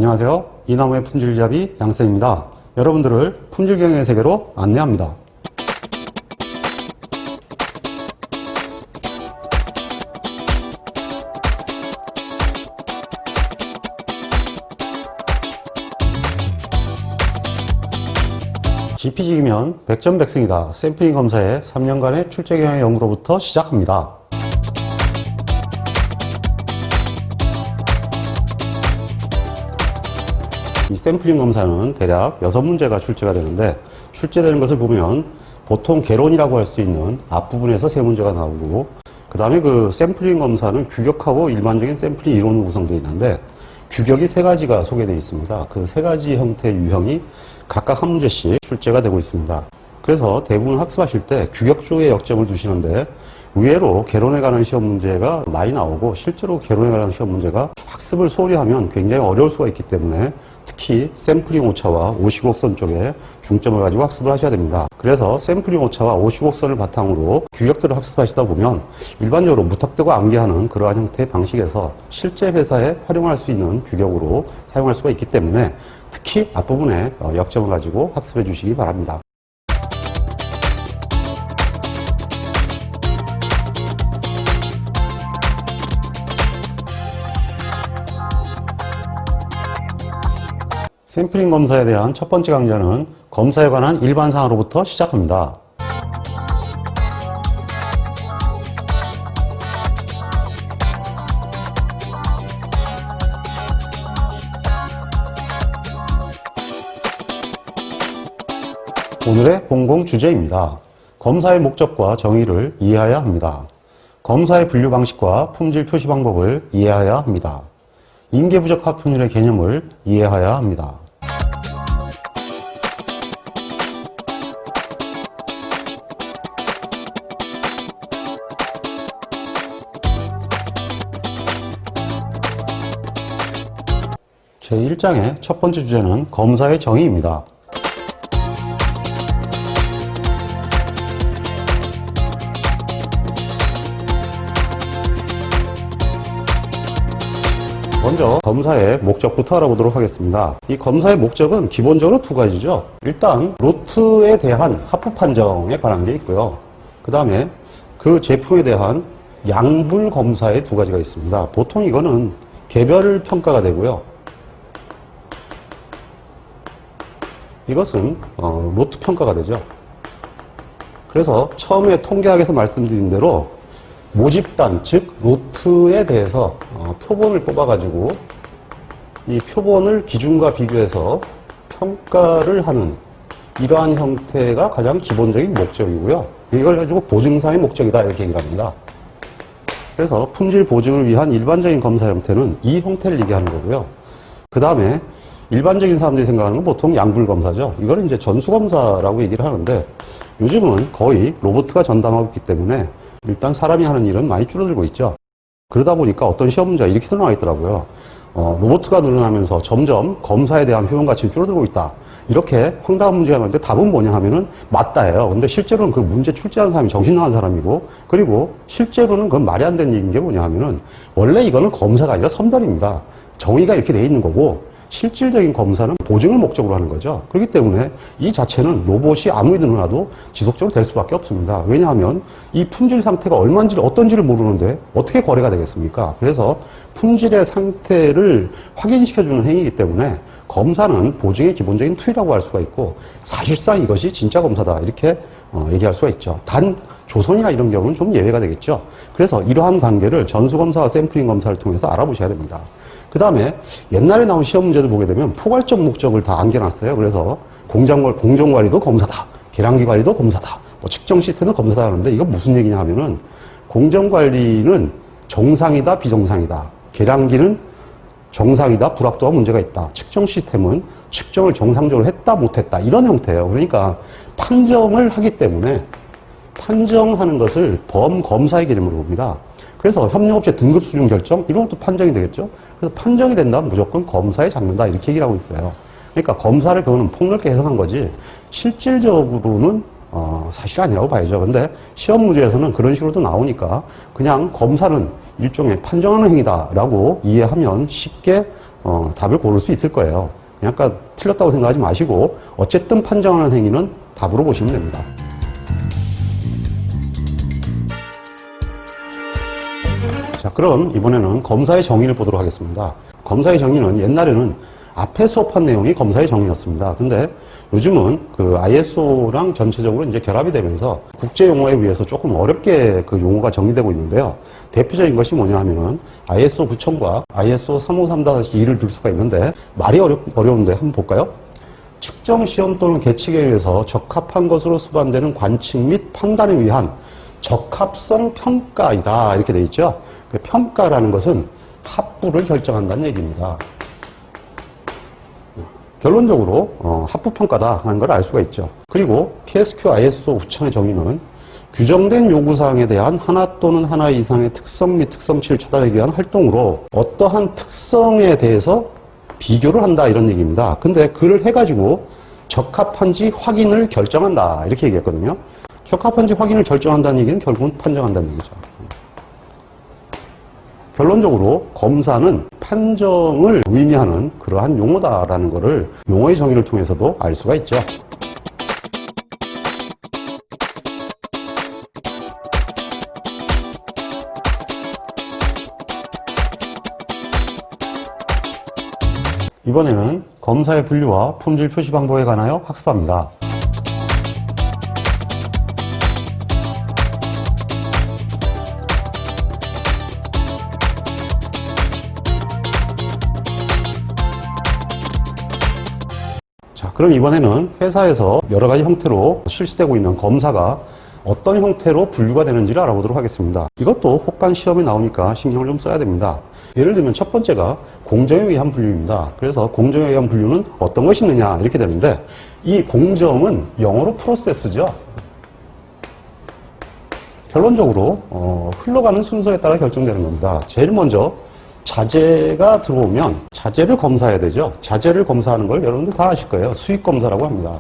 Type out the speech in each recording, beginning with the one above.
안녕하세요. 이나무의 품질잡이 양쌤입니다. 여러분들을 품질경영의 세계로 안내합니다. GP직이면 백전백승이다. 샘플링 검사의 3년간의 출제경영 연구로부터 시작합니다. 이 샘플링 검사는 대략 6문제가 출제가 되는데, 출제되는 것을 보면 보통 개론이라고 할 수 있는 앞부분에서 3문제가 나오고, 그 다음에 그 샘플링 검사는 규격하고 일반적인 샘플링 이론으로 구성되어 있는데, 규격이 3가지가 소개되어 있습니다. 그 3가지 형태의 유형이 각각 한 문제씩 출제가 되고 있습니다. 그래서 대부분 학습하실 때 규격 쪽에 역점을 두시는데, 의외로 개론에 관한 시험 문제가 많이 나오고, 실제로 개론에 관한 시험 문제가 학습을 소홀히 하면 굉장히 어려울 수가 있기 때문에 특히 샘플링 오차와 오시곡선 쪽에 중점을 가지고 학습을 하셔야 됩니다. 그래서 샘플링 오차와 오시곡선을 바탕으로 규격들을 학습하시다 보면 일반적으로 무턱대고 암기하는 그러한 형태의 방식에서 실제 회사에 활용할 수 있는 규격으로 사용할 수가 있기 때문에 특히 앞부분에 역점을 가지고 학습해 주시기 바랍니다. 샘플링 검사에 대한 첫 번째 강좌는 검사에 관한 일반사항으로부터 시작합니다. 오늘의 공공 주제입니다. 검사의 목적과 정의를 이해해야 합니다. 검사의 분류 방식과 품질 표시 방법을 이해해야 합니다. 인계부적 하품률의 개념을 이해해야 합니다. 제1장의 첫 번째 주제는 검사의 정의입니다. 먼저 검사의 목적부터 알아보도록 하겠습니다. 이 검사의 목적은 기본적으로 2가지죠. 일단 로트에 대한 합부 판정에 관한 게 있고요. 그 다음에 그 제품에 대한 양불 검사의 2가지가 있습니다. 보통 이거는 개별 평가가 되고요. 이것은 로트 평가가 되죠. 그래서 처음에 통계학에서 말씀드린 대로 모집단, 즉 로트에 대해서 표본을 뽑아가지고 이 표본을 기준과 비교해서 평가를 하는 이러한 형태가 가장 기본적인 목적이고요. 이걸 가지고 보증사의 목적이다 이렇게 얘기를 합니다. 그래서 품질 보증을 위한 일반적인 검사 형태는 이 형태를 얘기하는 거고요. 그 다음에 일반적인 사람들이 생각하는 건 보통 양불검사죠. 이거는 이제 전수검사라고 얘기를 하는데, 요즘은 거의 로봇가 전담하고 있기 때문에 일단 사람이 하는 일은 많이 줄어들고 있죠. 그러다 보니까 어떤 시험 문제가 이렇게 나와 있더라고요. 로봇가 늘어나면서 점점 검사에 대한 효용 가치는 줄어들고 있다. 이렇게 황당한 문제가 나오는데 답은 뭐냐 하면은 맞다예요. 근데 실제로는 그 문제 출제한 사람이 정신 나간 사람이고, 그리고 실제로는 그건 말이 안 되는 얘기인 게 뭐냐 하면은 원래 이거는 검사가 아니라 선별입니다. 정의가 이렇게 돼 있는 거고, 실질적인 검사는 보증을 목적으로 하는 거죠. 그렇기 때문에 이 자체는 로봇이 아무리 늘어나도 지속적으로 될 수밖에 없습니다. 왜냐하면 이 품질 상태가 얼마인지를 어떤지를 모르는데 어떻게 거래가 되겠습니까? 그래서 품질의 상태를 확인시켜주는 행위이기 때문에 검사는 보증의 기본적인 툴이라고 할 수가 있고, 사실상 이것이 진짜 검사다 이렇게 얘기할 수가 있죠. 단 조선이나 이런 경우는 좀 예외가 되겠죠. 그래서 이러한 관계를 전수검사와 샘플링 검사를 통해서 알아보셔야 됩니다. 그 다음에 옛날에 나온 시험 문제들 보게 되면 포괄적 목적을 다 안겨놨어요. 그래서 공정관리도 검사다, 계량기관리도 검사다, 측정 시스템도 검사다 하는데, 이건 무슨 얘기냐 하면은 공정관리는 정상이다, 비정상이다, 계량기는 정상이다, 불합도가 문제가 있다, 측정 시스템은 측정을 정상적으로 했다, 못했다 이런 형태예요. 그러니까 판정을 하기 때문에 판정하는 것을 범검사의 개념으로 봅니다. 그래서 협력업체 등급 수준 결정 이런 것도 판정이 되겠죠. 그래서 판정이 된다면 무조건 검사에 잡는다 이렇게 얘기를 하고 있어요. 그러니까 검사를 그거는 폭넓게 해석한 거지 실질적으로는 사실 아니라고 봐야죠. 근데 시험 문제에서는 그런 식으로도 나오니까 그냥 검사는 일종의 판정하는 행위다라고 이해하면 쉽게 답을 고를 수 있을 거예요. 그냥 아까 틀렸다고 생각하지 마시고 어쨌든 판정하는 행위는 답으로 보시면 됩니다. 자, 그럼 이번에는 검사의 정의를 보도록 하겠습니다. 검사의 정의는 옛날에는 앞에 수업한 내용이 검사의 정의였습니다. 근데 요즘은 그 ISO랑 전체적으로 이제 결합이 되면서 국제 용어에 의해서 조금 어렵게 그 용어가 정의되고 있는데요. 대표적인 것이 뭐냐 하면은 ISO 9000과 ISO 353-2를 들 수가 있는데 말이 어려운데 한번 볼까요? 측정 시험 또는 계측에 의해서 적합한 것으로 수반되는 관측 및 판단에 의한 적합성 평가이다. 이렇게 돼 있죠. 평가라는 것은 합부를 결정한다는 얘기입니다. 결론적으로 합부평가다 하는 걸 알 수가 있죠. 그리고 KSQ ISO 9000의 정의는 규정된 요구사항에 대한 하나 또는 하나 이상의 특성 및 특성치를 찾아내기 위한 활동으로 어떠한 특성에 대해서 비교를 한다 이런 얘기입니다. 근데 그를 해가지고 적합한지 확인을 결정한다 이렇게 얘기했거든요. 적합한지 확인을 결정한다는 얘기는 결국은 판정한다는 얘기죠. 결론적으로 검사는 판정을 의미하는 그러한 용어다라는 것을 용어의 정의를 통해서도 알 수가 있죠. 이번에는 검사의 분류와 품질 표시 방법에 관하여 학습합니다. 그럼 이번에는 회사에서 여러 가지 형태로 실시되고 있는 검사가 어떤 형태로 분류가 되는지를 알아보도록 하겠습니다. 이것도 혹간 시험에 나오니까 신경을 좀 써야 됩니다. 예를 들면 첫 번째가 공정에 의한 분류입니다. 그래서 공정에 의한 분류는 어떤 것이 있느냐 이렇게 되는데 이 공정은 영어로 프로세스죠. 결론적으로 흘러가는 순서에 따라 결정되는 겁니다. 제일 먼저 자재가 들어오면 자재를 검사해야 되죠. 자재를 검사하는 걸 여러분들 다 아실 거예요. 수익검사라고 합니다.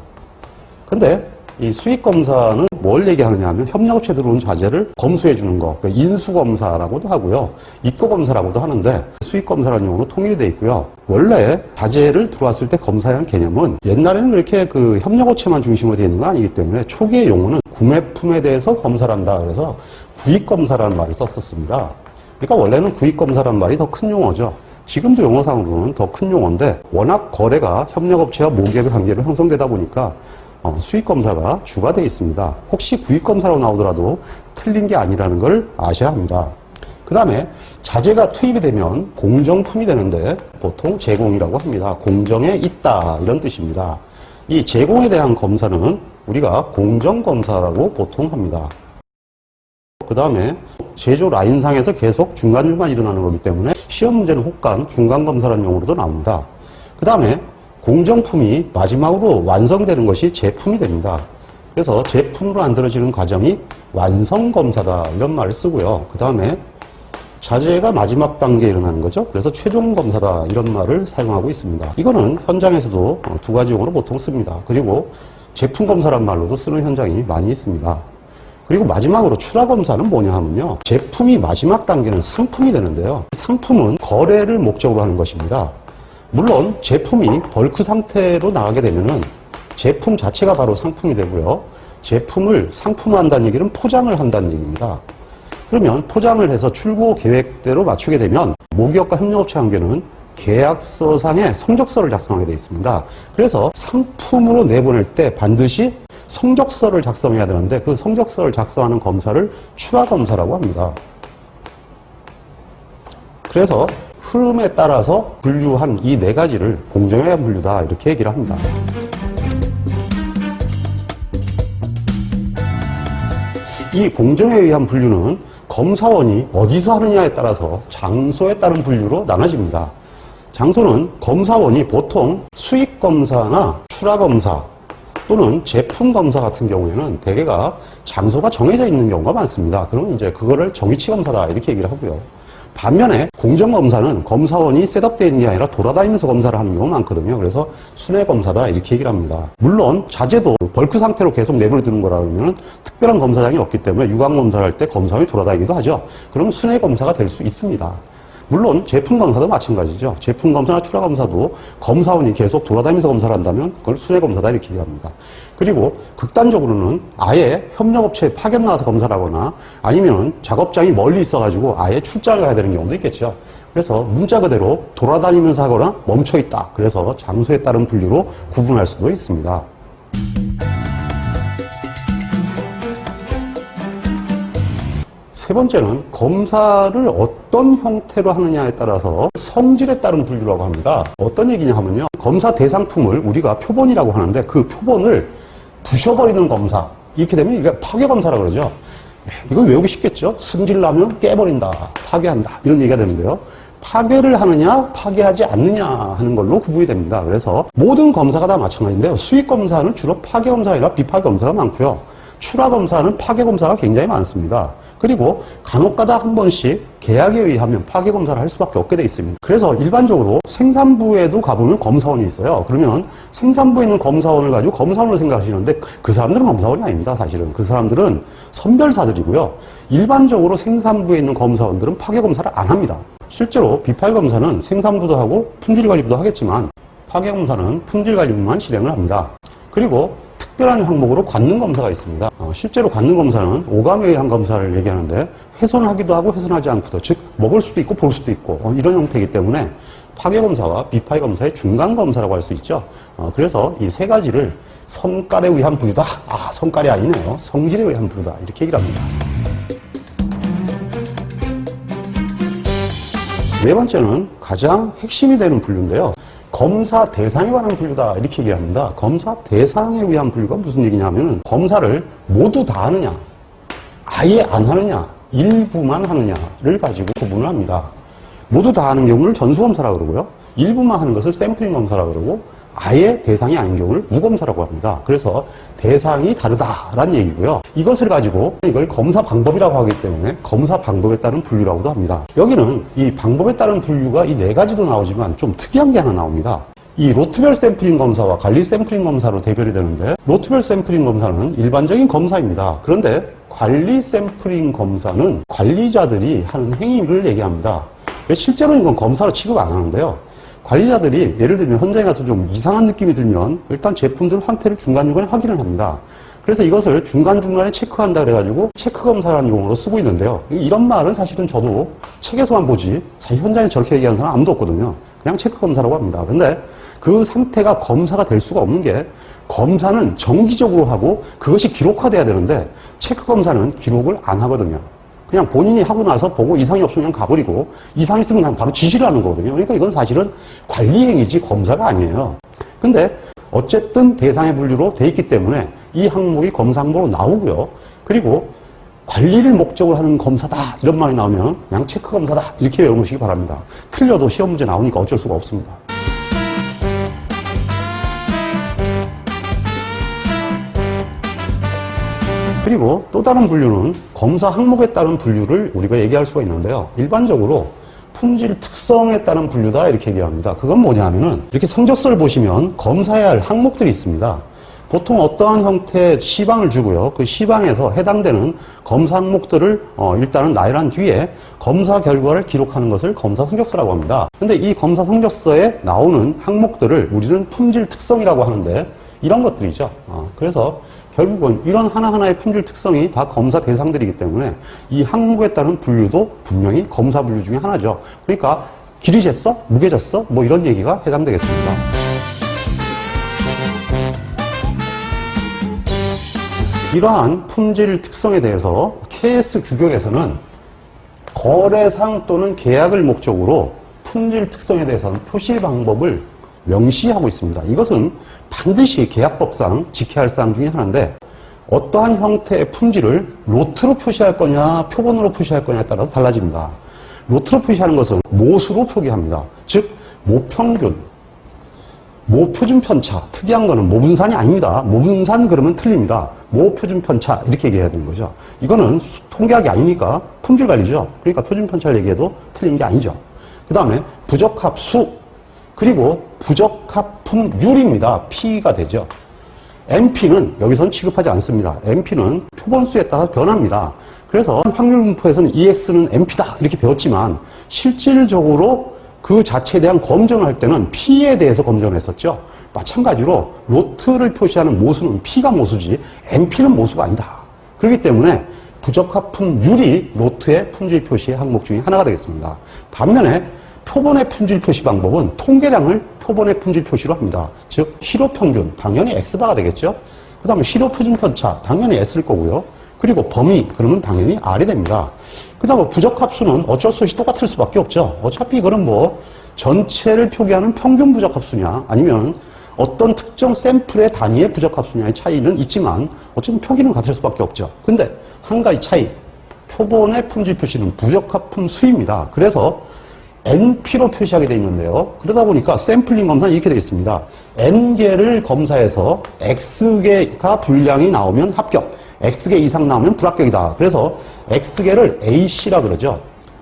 근데 이 수익검사는 뭘 얘기하느냐 하면 협력업체에 들어온 자재를 검수해 주는 거, 그러니까 인수검사라고도 하고요. 입고검사라고도 하는데 수익검사라는 용어로 통일이 되어 있고요. 원래 자재를 들어왔을 때 검사해야 하는 개념은 옛날에는 그렇게 그 협력업체만 중심으로 되어 있는 건 아니기 때문에 초기의 용어는 구매품에 대해서 검사를 한다. 그래서 구입검사라는 말을 썼었습니다. 그러니까 원래는 구입검사라는 말이 더 큰 용어죠. 지금도 용어상으로는 더 큰 용어인데 워낙 거래가 협력업체와 모기업의 관계로 형성되다 보니까 수익검사가 주가 되어 있습니다. 혹시 구입검사로 나오더라도 틀린 게 아니라는 걸 아셔야 합니다. 그 다음에 자재가 투입이 되면 공정품이 되는데 보통 제공이라고 합니다. 공정에 있다 이런 뜻입니다. 이 제공에 대한 검사는 우리가 공정검사라고 보통 합니다. 그 다음에 제조 라인상에서 계속 중간중간 일어나는 거기 때문에 시험 문제는 혹간 중간검사라는 용어로도 나옵니다. 그 다음에 공정품이 마지막으로 완성되는 것이 제품이 됩니다. 그래서 제품으로 만들어지는 과정이 완성검사다 이런 말을 쓰고요. 그 다음에 자재가 마지막 단계에 일어나는 거죠. 그래서 최종검사다 이런 말을 사용하고 있습니다. 이거는 현장에서도 두 가지 용어로 보통 씁니다. 그리고 제품검사란 말로도 쓰는 현장이 많이 있습니다. 그리고 마지막으로 출하검사는 뭐냐 하면요. 제품이 마지막 단계는 상품이 되는데요. 상품은 거래를 목적으로 하는 것입니다. 물론 제품이 벌크 상태로 나가게 되면은 제품 자체가 바로 상품이 되고요. 제품을 상품화한다는 얘기는 포장을 한다는 얘기입니다. 그러면 포장을 해서 출고 계획대로 맞추게 되면 모기업과 협력업체 관계는 계약서상의 성적서를 작성하게 되어 있습니다. 그래서 상품으로 내보낼 때 반드시 성적서를 작성해야 되는데 그 성적서를 작성하는 검사를 출하검사라고 합니다. 그래서 흐름에 따라서 분류한 이 네 가지를 공정에 의한 분류다 이렇게 얘기를 합니다. 이 공정에 의한 분류는 검사원이 어디서 하느냐에 따라서 장소에 따른 분류로 나눠집니다. 장소는 검사원이 보통 수익검사나 출하검사 또는 제품검사 같은 경우에는 대개가 장소가 정해져 있는 경우가 많습니다. 그러면 이제 그거를 정위치검사다 이렇게 얘기를 하고요. 반면에 공정검사는 검사원이 셋업되어 있는 게 아니라 돌아다니면서 검사를 하는 경우가 많거든요. 그래서 순회검사다 이렇게 얘기를 합니다. 물론 자재도 벌크 상태로 계속 내버려두는 거라 그러면 특별한 검사장이 없기 때문에 유관검사를 할 때 검사원이 돌아다니기도 하죠. 그럼 순회검사가 될 수 있습니다. 물론 제품 검사도 마찬가지죠. 제품 검사나 출하 검사도 검사원이 계속 돌아다니면서 검사를 한다면 그걸 순회 검사다 이렇게 얘기합니다. 그리고 극단적으로는 아예 협력업체에 파견 나와서 검사를 하거나 아니면 작업장이 멀리 있어가지고 아예 출장을 가야 되는 경우도 있겠죠. 그래서 문자 그대로 돌아다니면서 하거나 멈춰있다. 그래서 장소에 따른 분류로 구분할 수도 있습니다. 세 번째는 검사를 어떤 형태로 하느냐에 따라서 성질에 따른 분류라고 합니다. 어떤 얘기냐 하면요. 검사 대상품을 우리가 표본이라고 하는데 그 표본을 부셔버리는 검사. 이렇게 되면 이게 파괴검사라고 그러죠. 이거 외우기 쉽겠죠? 승질나면 깨버린다, 파괴한다 이런 얘기가 되는데요. 파괴를 하느냐 파괴하지 않느냐 하는 걸로 구분이 됩니다. 그래서 모든 검사가 다 마찬가지인데요. 수익검사는 주로 파괴검사가 아니라 비파괴검사가 많고요. 출하검사는 파괴검사가 굉장히 많습니다. 그리고 간혹가다 한 번씩 계약에 의하면 파괴검사를 할 수밖에 없게 돼 있습니다. 그래서 일반적으로 생산부에도 가보면 검사원이 있어요. 그러면 생산부에 있는 검사원을 가지고 검사원을 생각하시는데 그 사람들은 검사원이 아닙니다. 사실은 그 사람들은 선별사들이고요. 일반적으로 생산부에 있는 검사원들은 파괴검사를 안 합니다. 실제로 비파괴검사는 생산부도 하고 품질관리부도 하겠지만 파괴검사는 품질관리부만 실행을 합니다. 그리고 특별한 항목으로 관능검사가 있습니다. 실제로 관능검사는 오감에 의한 검사를 얘기하는데 훼손하기도 하고 훼손하지 않고도, 즉 먹을 수도 있고 볼 수도 있고 이런 형태이기 때문에 파괴검사와 비파괴검사의 중간검사라고 할 수 있죠. 그래서 이 세 가지를 성깔에 의한 분류다. 성깔이 아니네요. 성질에 의한 분류다. 이렇게 얘기를 합니다. 네 번째는 가장 핵심이 되는 분류인데요. 검사 대상에 관한 분류다 이렇게 얘기를 합니다. 검사 대상에 의한 분류가 무슨 얘기냐면 검사를 모두 다 하느냐 아예 안 하느냐 일부만 하느냐를 가지고 구분을 합니다. 모두 다 하는 경우를 전수검사라고 그러고요. 일부만 하는 것을 샘플링 검사라고 그러고 아예 대상이 아닌 경우를 무검사라고 합니다. 그래서 대상이 다르다라는 얘기고요. 이것을 가지고 이걸 검사 방법이라고 하기 때문에 검사 방법에 따른 분류라고도 합니다. 여기는 이 방법에 따른 분류가 이 네 가지도 나오지만 좀 특이한 게 하나 나옵니다. 이 로트별 샘플링 검사와 관리 샘플링 검사로 대별이 되는데 로트별 샘플링 검사는 일반적인 검사입니다. 그런데 관리 샘플링 검사는 관리자들이 하는 행위를 얘기합니다. 실제로는 이건 검사로 취급 안 하는데요. 관리자들이 예를 들면 현장에 가서 좀 이상한 느낌이 들면 일단 제품들 상태를 중간중간에 확인을 합니다. 그래서 이것을 중간중간에 체크한다 그래가지고 체크검사라는 용어로 쓰고 있는데요. 이런 말은 사실은 저도 책에서만 보지 사실 현장에 저렇게 얘기하는 사람 아무도 없거든요. 그냥 체크검사라고 합니다. 근데 그 상태가 검사가 될 수가 없는 게 검사는 정기적으로 하고 그것이 기록화돼야 되는데 체크검사는 기록을 안 하거든요. 그냥 본인이 하고 나서 보고 이상이 없으면 그냥 가버리고 이상 있으면 그냥 바로 지시를 하는 거거든요. 그러니까 이건 사실은 관리행위지 검사가 아니에요. 근데 어쨌든 대상의 분류로 돼 있기 때문에 이 항목이 검사 항목으로 나오고요. 그리고 관리를 목적으로 하는 검사다 이런 말이 나오면 그냥 체크 검사다 이렇게 외우시기 바랍니다. 틀려도 시험 문제 나오니까 어쩔 수가 없습니다. 그리고 또 다른 분류는 검사 항목에 따른 분류를 우리가 얘기할 수가 있는데요. 일반적으로 품질 특성에 따른 분류다 이렇게 얘기합니다. 그건 뭐냐 하면은 이렇게 성적서를 보시면 검사해야 할 항목들이 있습니다. 보통 어떠한 형태의 시방을 주고요. 그 시방에서 해당되는 검사 항목들을 일단은 나열한 뒤에 검사 결과를 기록하는 것을 검사 성적서라고 합니다. 근데 이 검사 성적서에 나오는 항목들을 우리는 품질 특성이라고 하는데 이런 것들이죠. 그래서 결국은 이런 하나하나의 품질 특성이 다 검사 대상들이기 때문에 이 항목에 따른 분류도 분명히 검사 분류 중에 하나죠. 그러니까 길이 쟀어? 무게 쟀어? 뭐 이런 얘기가 해당되겠습니다. 이러한 품질 특성에 대해서 KS 규격에서는 거래상 또는 계약을 목적으로 품질 특성에 대해서는 표시 방법을 명시하고 있습니다. 이것은 반드시 계약법상 지켜야 할 사항 중에 하나인데 어떠한 형태의 품질을 로트로 표시할 거냐 표본으로 표시할 거냐에 따라서 달라집니다. 로트로 표시하는 것은 모수로 표기합니다. 즉 모평균, 모표준 편차. 특이한 거는 모분산이 아닙니다. 모분산 그러면 틀립니다. 모표준 편차 이렇게 얘기해야 되는 거죠. 이거는 통계학이 아니니까 품질 관리죠. 그러니까 표준 편차를 얘기해도 틀린 게 아니죠. 그 다음에 부적합수 그리고 부적합품률입니다. P가 되죠. MP는 여기서는 취급하지 않습니다. MP는 표본수에 따라 변합니다. 그래서 확률 분포에서는 EX는 NP다 이렇게 배웠지만 실질적으로 그 자체에 대한 검증을 할 때는 P에 대해서 검증을 했었죠. 마찬가지로 로트를 표시하는 모수는 P가 모수지 NP는 모수가 아니다. 그렇기 때문에 부적합품률이 로트의 품질 표시의 항목 중에 하나가 되겠습니다. 반면에 표본의 품질 표시 방법은 통계량을 표본의 품질 표시로 합니다. 즉 실효평균 당연히 X바가 되겠죠. 그 다음에 실효표준 편차 당연히 S일 거고요. 그리고 범위 그러면 당연히 R이 됩니다. 그 다음에 부적합수는 어쩔 수 없이 똑같을 수밖에 없죠. 어차피 이거는 뭐 전체를 표기하는 평균 부적합수냐 아니면 어떤 특정 샘플의 단위의 부적합수냐의 차이는 있지만 어차피 표기는 같을 수밖에 없죠. 근데 한 가지 차이, 표본의 품질 표시는 부적합품 수입니다. 그래서 NP로 표시하게 되어 있는데요. 그러다 보니까 샘플링 검사는 이렇게 되어 있습니다. N개를 검사해서 X개가 분량이 나오면 합격, X개 이상 나오면 불합격이다. 그래서 X개를 AC라 그러죠.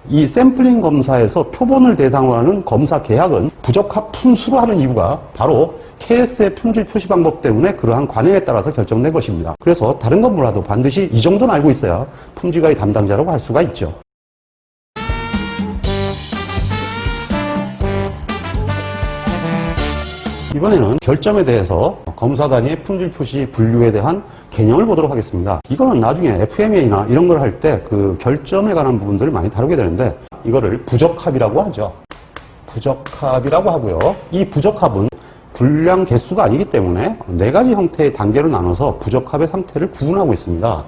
이 샘플링 검사에서 표본을 대상으로 하는 검사 계약은 부적합품 수로 하는 이유가 바로 KS의 품질 표시 방법 때문에 그러한 관행에 따라서 결정된 것입니다. 그래서 다른 건 몰라도 반드시 이 정도는 알고 있어야 품질관리 담당자라고 할 수가 있죠. 이번에는 결점에 대해서 검사 단위의 품질 표시 분류에 대한 개념을 보도록 하겠습니다. 이거는 나중에 FMEA나 이런 걸 할 때 그 결점에 관한 부분들을 많이 다루게 되는데 이거를 부적합이라고 하죠. 부적합이라고 하고요. 이 부적합은 분량 개수가 아니기 때문에 네 가지 형태의 단계로 나눠서 부적합의 상태를 구분하고 있습니다.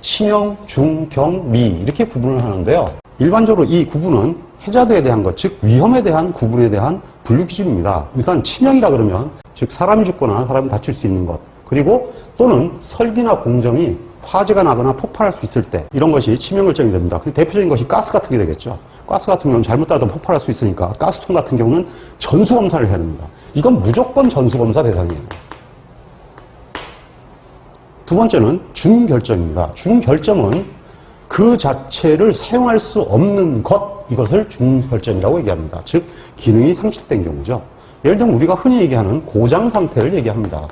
치명, 중, 경, 미 이렇게 구분을 하는데요. 일반적으로 이 구분은 해자도에 대한 것, 즉 위험에 대한 구분에 대한 분류 기준입니다. 일단 치명이라 그러면 즉 사람이 죽거나 사람이 다칠 수 있는 것, 그리고 또는 설기나 공정이 화재가 나거나 폭발할 수 있을 때 이런 것이 치명결정이 됩니다. 그 대표적인 것이 가스 같은 게 되겠죠. 가스 같은 경우는 잘못 따라도 폭발할 수 있으니까 가스통 같은 경우는 전수검사를 해야 됩니다. 이건 무조건 전수검사 대상이에요. 두 번째는 중결점입니다. 중결점은 그 자체를 사용할 수 없는 것, 이것을 중결점이라고 얘기합니다. 즉 기능이 상실된 경우죠. 예를 들면 우리가 흔히 얘기하는 고장 상태를 얘기합니다.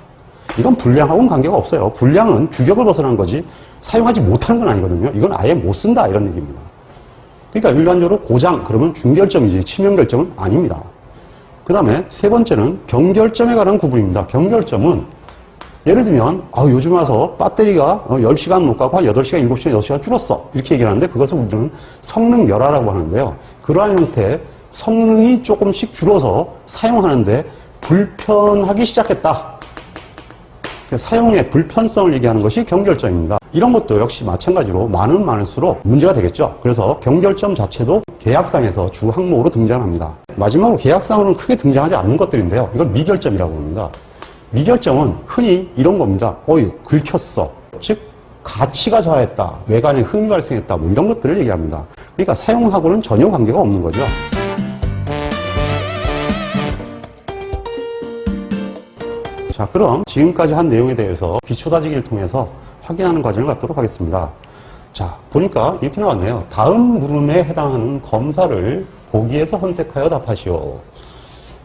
이건 불량하고는 관계가 없어요. 불량은 규격을 벗어난 거지 사용하지 못하는 건 아니거든요. 이건 아예 못 쓴다 이런 얘기입니다. 그러니까 일반적으로 고장 그러면 중결점이지 치명결점은 아닙니다. 그 다음에 세 번째는 경결점에 관한 구분입니다. 경결점은 예를 들면 요즘 와서 배터리가 10시간 못 가고 한 8시간, 7시간, 6시간 줄었어 이렇게 얘기를 하는데 그것을 우리는 성능 열화라고 하는데요. 그러한 형태의 성능이 조금씩 줄어서 사용하는데 불편하기 시작했다. 사용의 불편성을 얘기하는 것이 경결점입니다. 이런 것도 역시 마찬가지로 많을수록 문제가 되겠죠. 그래서 경결점 자체도 계약상에서 주 항목으로 등장합니다. 마지막으로 계약상으로는 크게 등장하지 않는 것들인데요. 이걸 미결점이라고 합니다. 미결점은 흔히 이런 겁니다. 긁혔어. 즉 가치가 저하했다. 외관에 흠이 발생했다. 뭐 이런 것들을 얘기합니다. 그러니까 사용하고는 전혀 관계가 없는 거죠. 자, 그럼 지금까지 한 내용에 대해서 기초다지기를 통해서 확인하는 과정을 갖도록 하겠습니다. 자, 보니까 이렇게 나왔네요. 다음 물음에 해당하는 검사를 보기에서 선택하여 답하시오.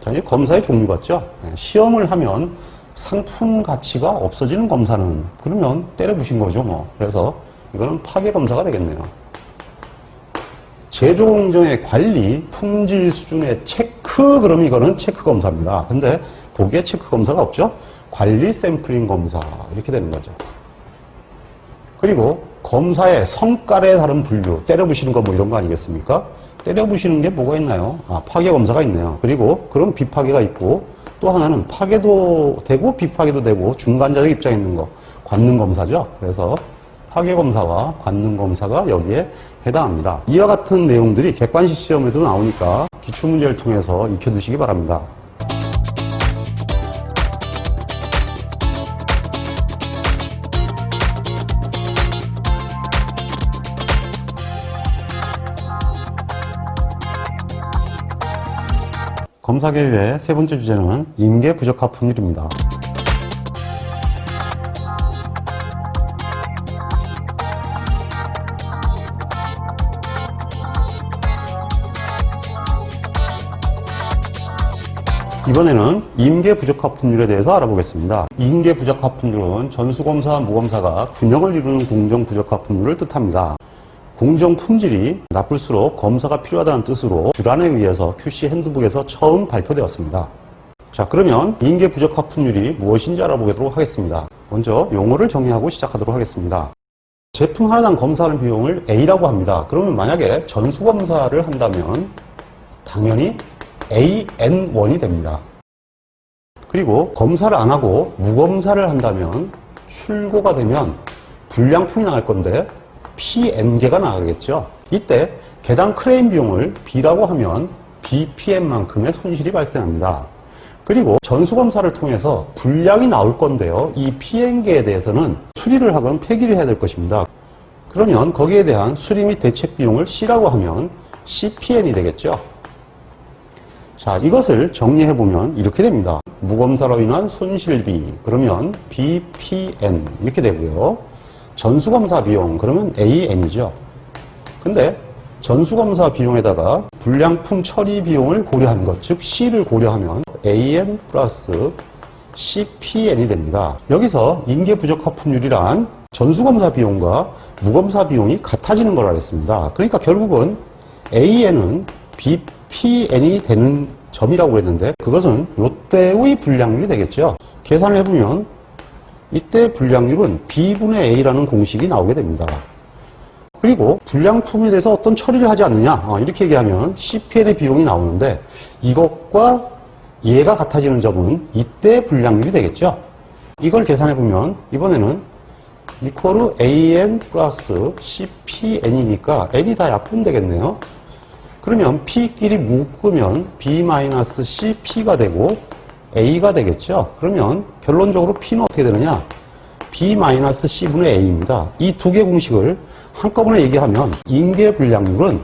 자, 이제 검사의 종류 같죠? 시험을 하면 상품 가치가 없어지는 검사는 그러면 때려부신 거죠, 뭐. 그래서 이거는 파괴 검사가 되겠네요. 제조 공정의 관리, 품질 수준의 체크, 그러면 이거는 체크 검사입니다. 근데 보기에 체크 검사가 없죠? 관리 샘플링 검사 이렇게 되는 거죠. 그리고 검사의 성깔에 다른 분류, 때려부시는 거 뭐 이런 거 아니겠습니까? 때려부시는 게 뭐가 있나요? 파괴 검사가 있네요. 그리고 그런 비파괴가 있고 또 하나는 파괴도 되고 비파괴도 되고 중간자적 입장에 있는 거, 관능 검사죠. 그래서 파괴 검사와 관능 검사가 여기에 해당합니다. 이와 같은 내용들이 객관식 시험에도 나오니까 기출문제를 통해서 익혀두시기 바랍니다. 검사계획의 세 번째 주제는 임계 부적합품률입니다. 이번에는 임계 부적합품률에 대해서 알아보겠습니다. 임계 부적합품률은 전수검사와 무검사가 균형을 이루는 공정 부적합품률을 뜻합니다. 공정 품질이 나쁠수록 검사가 필요하다는 뜻으로 주란에 의해서 QC 핸드북에서 처음 발표되었습니다. 자, 그러면 인계 부적 하품률이 무엇인지 알아보도록 하겠습니다. 먼저 용어를 정의하고 시작하도록 하겠습니다. 제품 하나당 검사하는 비용을 A라고 합니다. 그러면 만약에 전수검사를 한다면 당연히 AN1이 됩니다. 그리고 검사를 안 하고 무검사를 한다면 출고가 되면 불량품이 나갈 건데 PN개가 나가겠죠. 이때 개당 클레임 비용을 B라고 하면 BPM만큼의 손실이 발생합니다. 그리고 전수검사를 통해서 불량이 나올 건데요. 이 PN개에 대해서는 수리를 하건 폐기를 해야 될 것입니다. 그러면 거기에 대한 수리 및 대책 비용을 C라고 하면 CPN이 되겠죠. 자, 이것을 정리해보면 이렇게 됩니다. 무검사로 인한 손실비, 그러면 BPN 이렇게 되고요. 전수검사 비용, 그러면 AN이죠. 근데 전수검사 비용에다가 불량품 처리 비용을 고려한 것, 즉 C를 고려하면 AN 플러스 CPN이 됩니다. 여기서 인계 부적 하품률이란 전수검사 비용과 무검사 비용이 같아지는 걸 알았습니다. 그러니까 결국은 AN은 BPN이 되는 점이라고 했는데 그것은 이때의 불량률이 되겠죠. 계산을 해보면 이때 불량률은 B분의 A라는 공식이 나오게 됩니다. 그리고 불량품에 대해서 어떤 처리를 하지 않느냐 이렇게 얘기하면 CPN의 비용이 나오는데 이것과 얘가 같아지는 점은 이때 불량률이 되겠죠. 이걸 계산해보면 이번에는 이퀄 AN 플러스 CPN이니까 N이 다 약분되겠네요. 그러면 P끼리 묶으면 B-CP가 되고 A가 되겠죠. 그러면 결론적으로 P는 어떻게 되느냐? B-C분의 A입니다. 이 두 개 공식을 한꺼번에 얘기하면 인계 불량률은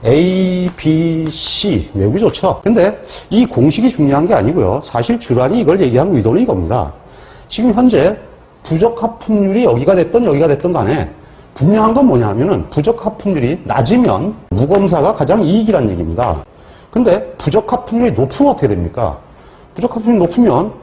A, B, C 외우기 좋죠. 근데 이 공식이 중요한 게 아니고요. 사실 주란이 이걸 얘기한 의도는 이겁니다. 지금 현재 부적 하품률이 여기가 됐던 간에 분명한 건 뭐냐면은 부적 하품률이 낮으면 무검사가 가장 이익이란 얘기입니다. 근데 부적 하품률이 높으면 어떻게 됩니까? 부적 하품률이 높으면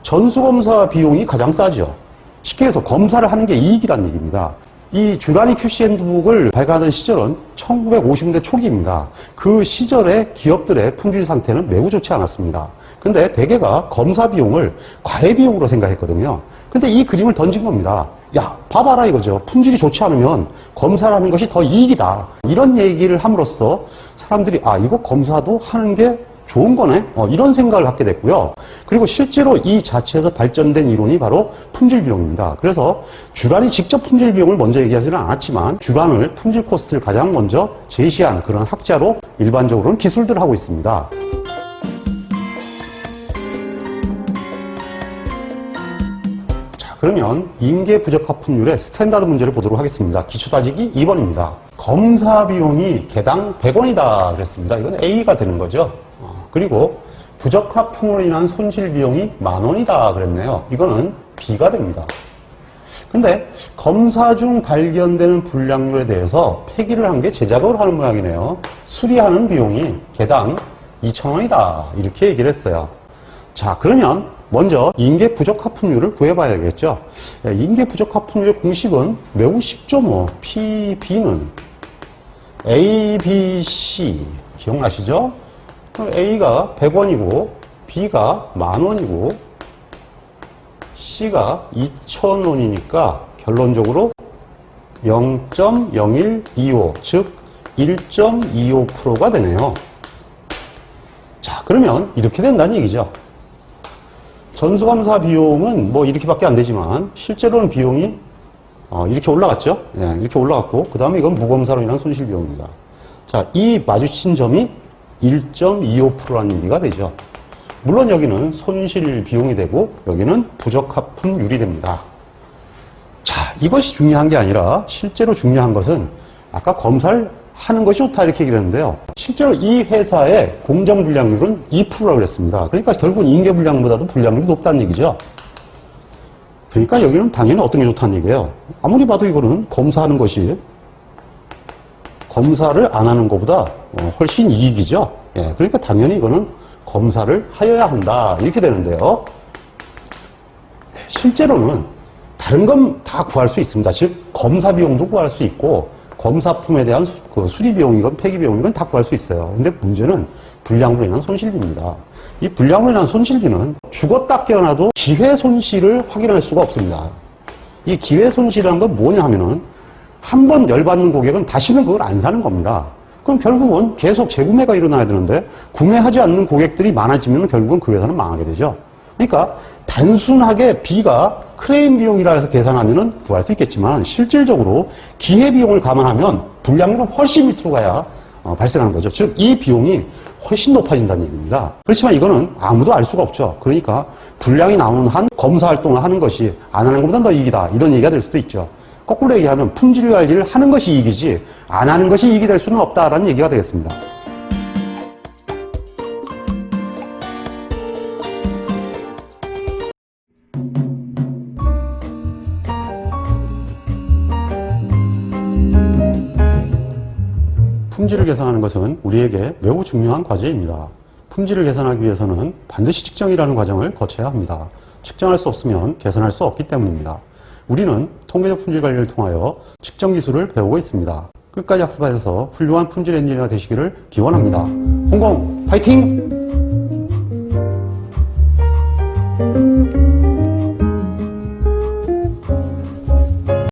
전수검사 비용이 가장 싸죠. 쉽게 해서 검사를 하는 게 이익이란 얘기입니다. 이 주란이 QC 핸드북을 발간하던 시절은 1950년대 초기입니다. 그 시절의 기업들의 품질 상태는 매우 좋지 않았습니다. 근데 대개가 검사 비용을 과외 비용으로 생각했거든요. 근데 이 그림을 던진 겁니다. 야, 봐봐라 이거죠. 품질이 좋지 않으면 검사를 하는 것이 더 이익이다. 이런 얘기를 함으로써 사람들이 이거 검사도 하는 게 좋은 거네. 이런 생각을 갖게 됐고요. 그리고 실제로 이 자체에서 발전된 이론이 바로 품질 비용입니다. 그래서 주란이 직접 품질 비용을 먼저 얘기하지는 않았지만 주란을 품질 코스트를 가장 먼저 제시한 그런 학자로 일반적으로는 기술들을 하고 있습니다. 그러면 인계 부적 하품률의 스탠다드 문제를 보도록 하겠습니다. 기초 따지기 2번입니다. 검사 비용이 개당 100원이다 그랬습니다. 이건 A가 되는 거죠. 그리고 부적 하품으로 인한 손실 비용이 10,000원이다 그랬네요. 이거는 B가 됩니다. 근데 검사 중 발견되는 불량률에 대해서 폐기를 한 게 제작업을 하는 모양이네요. 수리하는 비용이 개당 2,000원이다 이렇게 얘기를 했어요. 자, 그러면 먼저 인계 부적 하품률을 구해봐야겠죠. 인계 부적 하품률의 공식은 매우 쉽죠. PB는 A, B, C 기억나시죠? A가 100원이고 B가 10,000원이고 C가 2,000원이니까 결론적으로 0.0125 즉 1.25%가 되네요. 자, 그러면 이렇게 된다는 얘기죠. 전수검사 비용은 이렇게밖에 안 되지만 실제로는 비용이 이렇게 올라갔죠. 이렇게 올라갔고 그 다음에 이건 무검사로 인한 손실 비용입니다. 자, 이 마주친 점이 1.25%라는 얘기가 되죠. 물론 여기는 손실 비용이 되고 여기는 부적 하품률이 됩니다. 자, 이것이 중요한 게 아니라 실제로 중요한 것은 아까 검사를 하는 것이 좋다 이렇게 얘기를 했는데요. 실제로 이 회사의 공정 불량률은 2%라고 그랬습니다. 그러니까 결국은 인계 불량보다도 불량률이 높다는 얘기죠. 그러니까 여기는 당연히 어떤 게 좋다는 얘기예요. 아무리 봐도 이거는 검사하는 것이 검사를 안 하는 것보다 훨씬 이익이죠. 그러니까 당연히 이거는 검사를 하여야 한다 이렇게 되는데요. 실제로는 다른 건 다 구할 수 있습니다. 즉 검사 비용도 구할 수 있고 검사품에 대한 그 수리 비용이건 폐기 비용이건 다 구할 수 있어요. 근데 문제는 불량으로 인한 손실비입니다. 이 불량으로 인한 손실비는 죽었다 깨어나도 기회 손실을 확인할 수가 없습니다. 이 기회 손실이라는 건 뭐냐 하면은 한 번 열받는 고객은 다시는 그걸 안 사는 겁니다. 그럼 결국은 계속 재구매가 일어나야 되는데 구매하지 않는 고객들이 많아지면 결국은 그 회사는 망하게 되죠. 그러니까 단순하게 B가 크레임 비용이라 해서 계산하면은 구할 수 있겠지만 실질적으로 기회 비용을 감안하면 불량률은 훨씬 밑으로 가야 발생하는 거죠. 즉 이 비용이 훨씬 높아진다는 얘기입니다. 그렇지만 이거는 아무도 알 수가 없죠. 그러니까 불량이 나오는 한 검사 활동을 하는 것이 안 하는 것보다 더 이익이다, 이런 얘기가 될 수도 있죠. 거꾸로 얘기하면 품질 관리를 하는 것이 이익이지 안 하는 것이 이익이 될 수는 없다라는 얘기가 되겠습니다. 품질을 계산하는 것은 우리에게 매우 중요한 과제입니다. 품질을 계산하기 위해서는 반드시 측정이라는 과정을 거쳐야 합니다. 측정할 수 없으면 계산할 수 없기 때문입니다. 우리는 통계적 품질 관리를 통하여 측정 기술을 배우고 있습니다. 끝까지 학습하셔서 훌륭한 품질 엔지니어가 되시기를 기원합니다. 홍콩 파이팅!